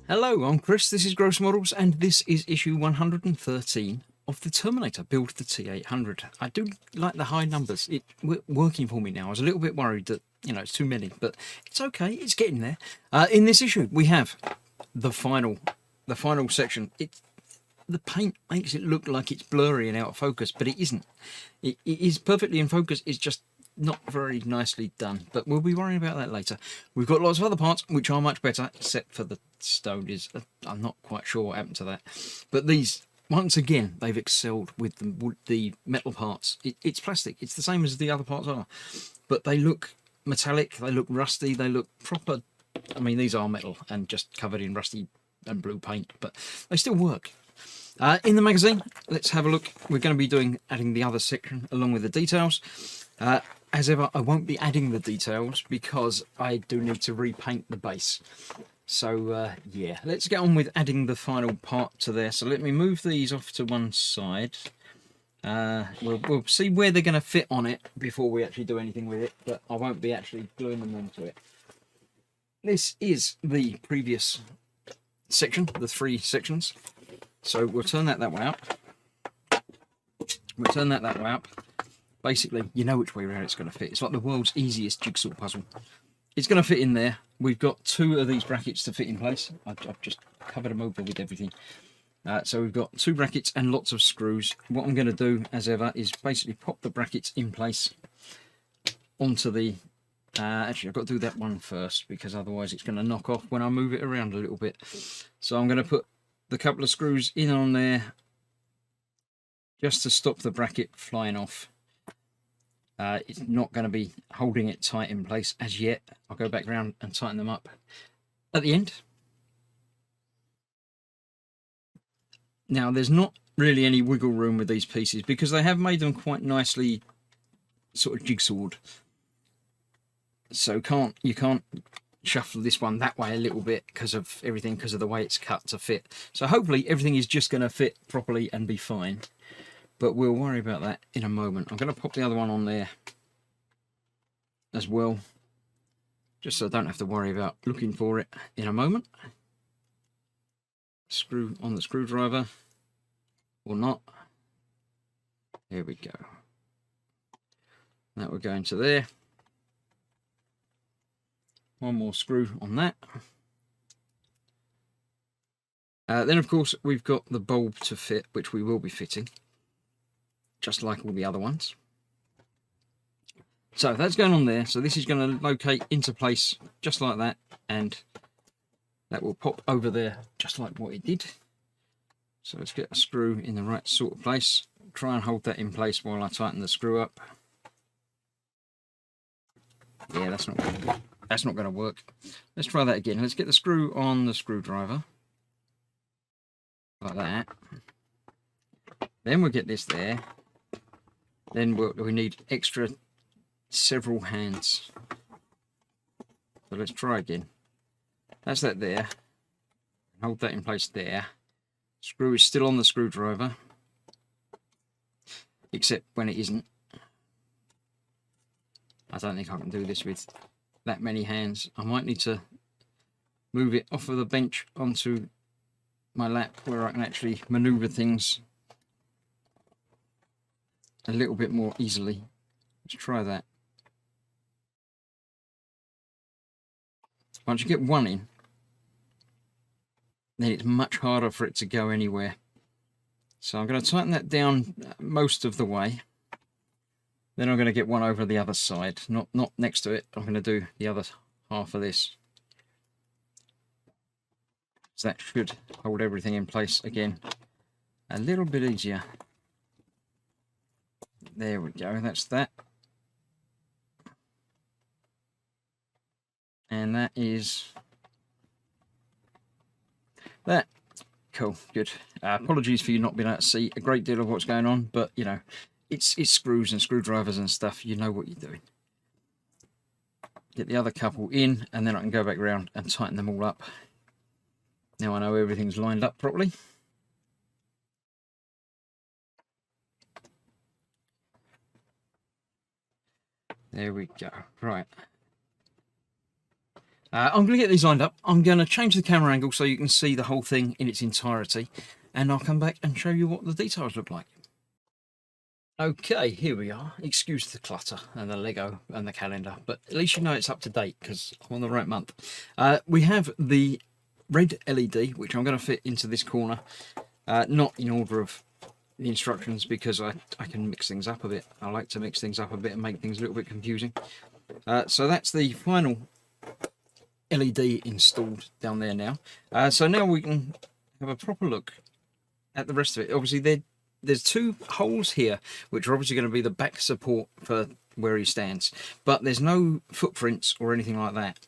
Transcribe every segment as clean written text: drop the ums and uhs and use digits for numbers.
Hello, I'm Chris, this is Gross Models, and this is issue 113 of the Terminator, build the T800. I do like the high numbers, it's working for me now. I was a little bit worried that, it's too many, but it's okay, it's getting there. In this issue, we have the final section. The paint makes it look like it's blurry and out of focus, but it isn't. It is perfectly in focus, it's just not very nicely done, but we'll be worrying about that later. We've got lots of other parts which are much better, except for the stone is I'm not quite sure what happened to that. But these, once again, they've excelled with the metal parts. It's plastic, it's the same as the other parts are, but they look metallic, they look rusty, they look proper. I mean, these are metal and just covered in rusty and blue paint, but they still work. In the magazine, let's have a look. We're going to be adding the other section along with the details. As ever, I won't be adding the details because I do need to repaint the base. So yeah, let's get on with adding the final part to there. So let me move these off to one side. We'll see where they're going to fit on it before we actually do anything with it, but I won't be actually gluing them onto it. This is the previous section, the 3 sections. So we'll turn that way up. We'll turn that way up. Basically, you know which way around it's going to fit. It's like the world's easiest jigsaw puzzle. It's going to fit in there. We've got 2 of these brackets to fit in place. I've just covered them over with everything. So we've got 2 brackets and lots of screws. What I'm going to do, as ever, is basically pop the brackets in place onto the... actually, I've got to do that one first, because otherwise it's going to knock off when I move it around a little bit. So I'm going to put the couple of screws in on there just to stop the bracket flying off. It's not going to be holding it tight in place as yet. I'll go back around and tighten them up at the end. Now, there's not really any wiggle room with these pieces because they have made them quite nicely sort of jigsawed. So you can't shuffle this one that way a little bit because of everything, because of the way it's cut to fit. So hopefully everything is just going to fit properly and be fine. But we'll worry about that in a moment. I'm going to pop the other one on there as well, just so I don't have to worry about looking for it in a moment. Screw on the screwdriver, or not. There we go. That will go into there. One more screw on that. Then, of course, we've got the bulb to fit, which we will be fitting, just like all the other ones. So that's going on there. So this is going to locate into place just like that, and that will pop over there just like what it did. So let's get a screw in the right sort of place. Try and hold that in place while I tighten the screw up. Yeah, that's not going to work. Let's try that again. Let's get the screw on the screwdriver like that. Then we'll get this there. Then we need extra several hands. So let's try again. That's that there. Hold that in place there. Screw is still on the screwdriver, except when it isn't. I don't think I can do this with that many hands. I might need to move it off of the bench onto my lap where I can actually maneuver things a little bit more easily. Let's try that. Once you get one in, then it's much harder for it to go anywhere. So I'm going to tighten that down most of the way. Then I'm going to get one over the other side, not next to it. I'm going to do the other half of this. So that should hold everything in place again a little bit easier. There we go, that's that. And that is that. Cool, good. Apologies for you not being able to see a great deal of what's going on, but you know, it's screws and screwdrivers and stuff. You know what you're doing. Get the other couple in, and then I can go back around and tighten them all up. Now I know everything's lined up properly. There we go. Right. I'm going to get these lined up. I'm going to change the camera angle so you can see the whole thing in its entirety, and I'll come back and show you what the details look like. Okay, here we are. Excuse the clutter and the Lego and the calendar, but at least you know it's up to date because I'm on the right month. We have the red LED, which I'm going to fit into this corner, not in order of the instructions because I can mix things up a bit. I like to mix things up a bit and make things a little bit confusing. So that's the final LED installed down there now. So now we can have a proper look at the rest of it. Obviously there's two holes here which are obviously going to be the back support for where he stands, but there's no footprints or anything like that.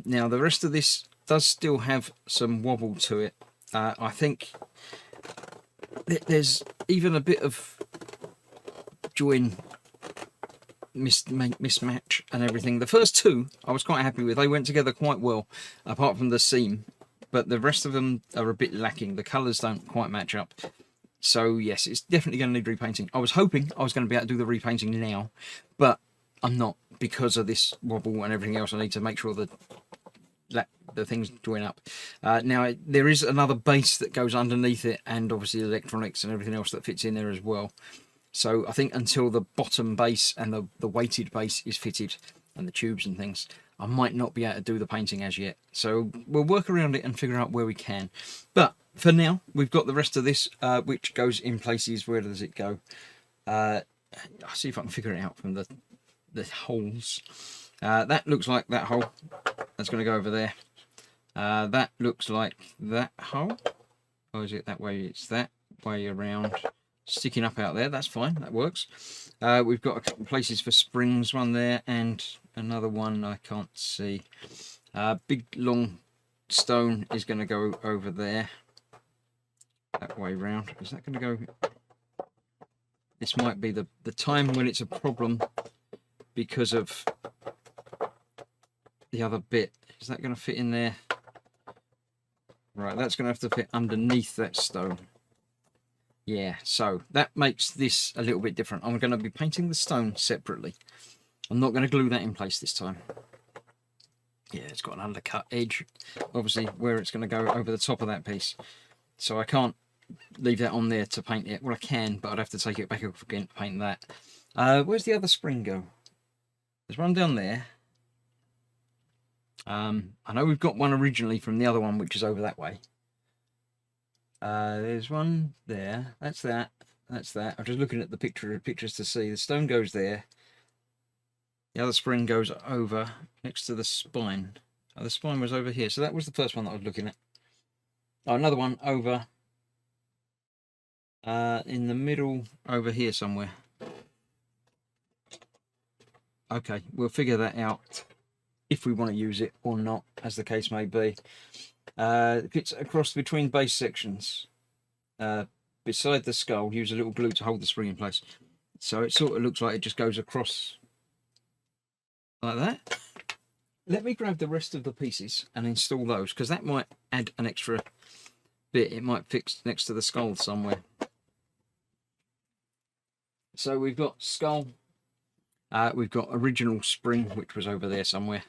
Now the rest of this does still have some wobble to it. I think there's even a bit of join mismatch and everything. The first two I was quite happy with. They went together quite well, apart from the seam, but the rest of them are a bit lacking. The colours don't quite match up. So yes, it's definitely going to need repainting. I was hoping I was going to be able to do the repainting now, but I'm not because of this wobble and everything else. I need to make sure that the things join up. Now there is another base that goes underneath it, and obviously electronics and everything else that fits in there as well. So I think until the bottom base and the weighted base is fitted and the tubes and things, I might not be able to do the painting as yet. So we'll work around it and figure out where we can. But for now, we've got the rest of this, which goes in places. Where does it go? I'll see if I can figure it out from the holes. That looks like that hole. That's going to go over there. That looks like that hole. Or is it that way? It's that way around. Sticking up out there. That's fine. That works. We've got a couple of places for springs. One there and another one I can't see. Big long stone is going to go over there. That way round. Is that going to go? This might be the time when it's a problem because of the other bit. Is that going to fit in there? Right, that's going to have to fit underneath that stone. Yeah, so that makes this a little bit different. I'm going to be painting the stone separately. I'm not going to glue that in place this time. Yeah, it's got an undercut edge, obviously, where it's going to go over the top of that piece. So I can't leave that on there to paint it. Well, I can, but I'd have to take it back up again to paint that. Where's the other spring go? There's one down there. I know we've got one originally from the other one, which is over that way. There's one there. That's that. That's that. I'm just looking at the pictures to see. The stone goes there. The other spring goes over next to the spine. Oh, the spine was over here. So that was the first one that I was looking at. Oh, another one over in the middle over here somewhere. Okay, we'll figure that out if we want to use it or not, as the case may be. It fits across between base sections. Beside the skull, use a little glue to hold the spring in place. So it sort of looks like it just goes across like that. Let me grab the rest of the pieces and install those, because that might add an extra bit. It might fix next to the skull somewhere. So we've got skull. We've got original spring, which was over there somewhere.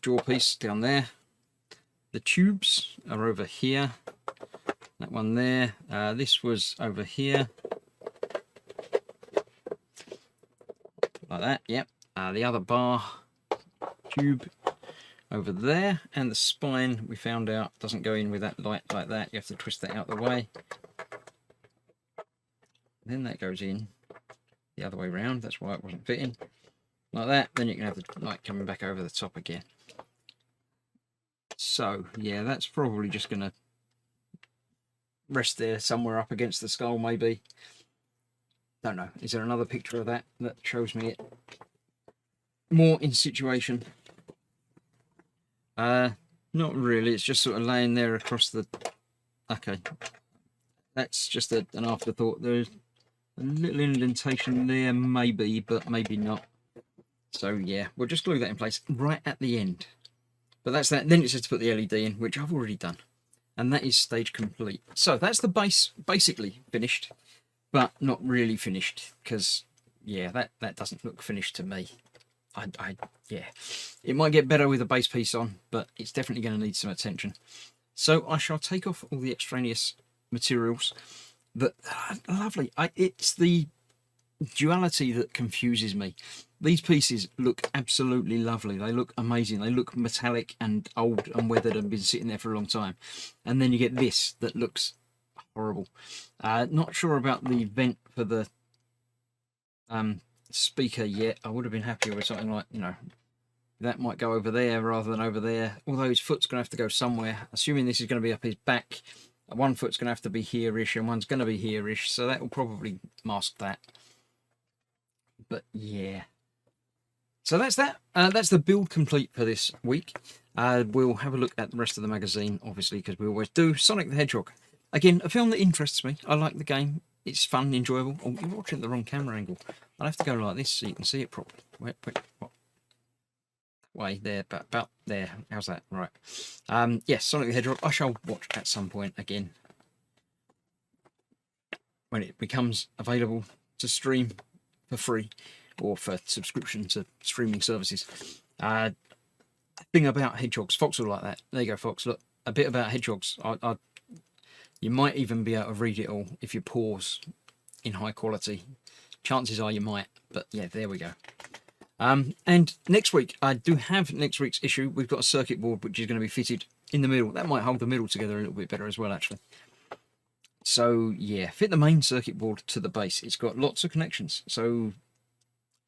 Jaw piece down there. The tubes are over here. That one there. This was over here. Like that, yep. The other bar tube over there. And the spine, we found out, doesn't go in with that light like that. You have to twist that out of the way. Then that goes in the other way around. That's why it wasn't fitting. Like that. Then you can have the light coming back over the top again. So, yeah, that's probably just going to rest there somewhere up against the skull, maybe. Don't know. Is there another picture of that that shows me it more in situation? Not really. It's just sort of laying there across the... Okay. That's just an afterthought. There's a little indentation there, maybe, but maybe not. So, yeah, we'll just glue that in place right at the end. But that's that. Then it's just to put the LED in, which I've already done. And that is stage complete. So that's the base basically finished, but not really finished, because, yeah, that doesn't look finished to me. Yeah, it might get better with a base piece on, but it's definitely going to need some attention. So I shall take off all the extraneous materials. That lovely. It's the duality that confuses me. These pieces look absolutely lovely. They look amazing. They look metallic and old and weathered and been sitting there for a long time. And then you get this that looks horrible. Not sure about the vent for the speaker yet. I would have been happier with something like, you know, that might go over there rather than over there. Although his foot's going to have to go somewhere. Assuming this is going to be up his back, one foot's going to have to be here-ish and one's going to be here-ish. So that will probably mask that. But yeah. So that's that. That's the build complete for this week. We'll have a look at the rest of the magazine, obviously, because we always do. Sonic the Hedgehog. Again, a film that interests me. I like the game. It's fun, enjoyable. Oh, you're watching the wrong camera angle. I'll have to go like this so you can see it properly. Wait, what? Way there, about there. How's that? Right. Yes, Sonic the Hedgehog. I shall watch at some point again when it becomes available to stream for free or for subscription to streaming services. Thing about hedgehogs. Fox will like that. There you go, Fox. Look, a bit about hedgehogs. You might even be able to read it all if you pause in high quality. Chances are you might, but yeah, there we go. And next week, I do have next week's issue. We've got a circuit board which is going to be fitted in the middle. That might hold the middle together a little bit better as well, actually. So yeah, fit the main circuit board to the base. It's got lots of connections. So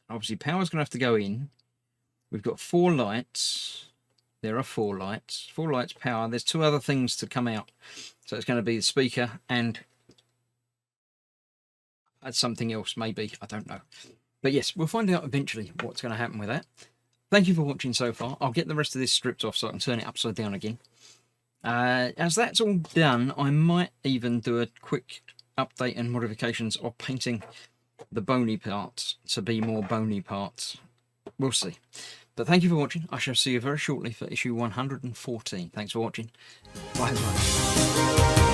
obviously power's going to have to go in. We've got 4 lights. There are 4 lights. 4 lights, power. There's 2 other things to come out. So it's going to be the speaker and something else, maybe. I don't know. But yes, we'll find out eventually what's going to happen with that. Thank you for watching so far. I'll get the rest of this stripped off so I can turn it upside down again. As that's all done, I might even do a quick update and modifications of painting the bony parts to be more bony parts. We'll see. But thank you for watching. I shall see you very shortly for issue 114. Thanks for watching. Bye bye.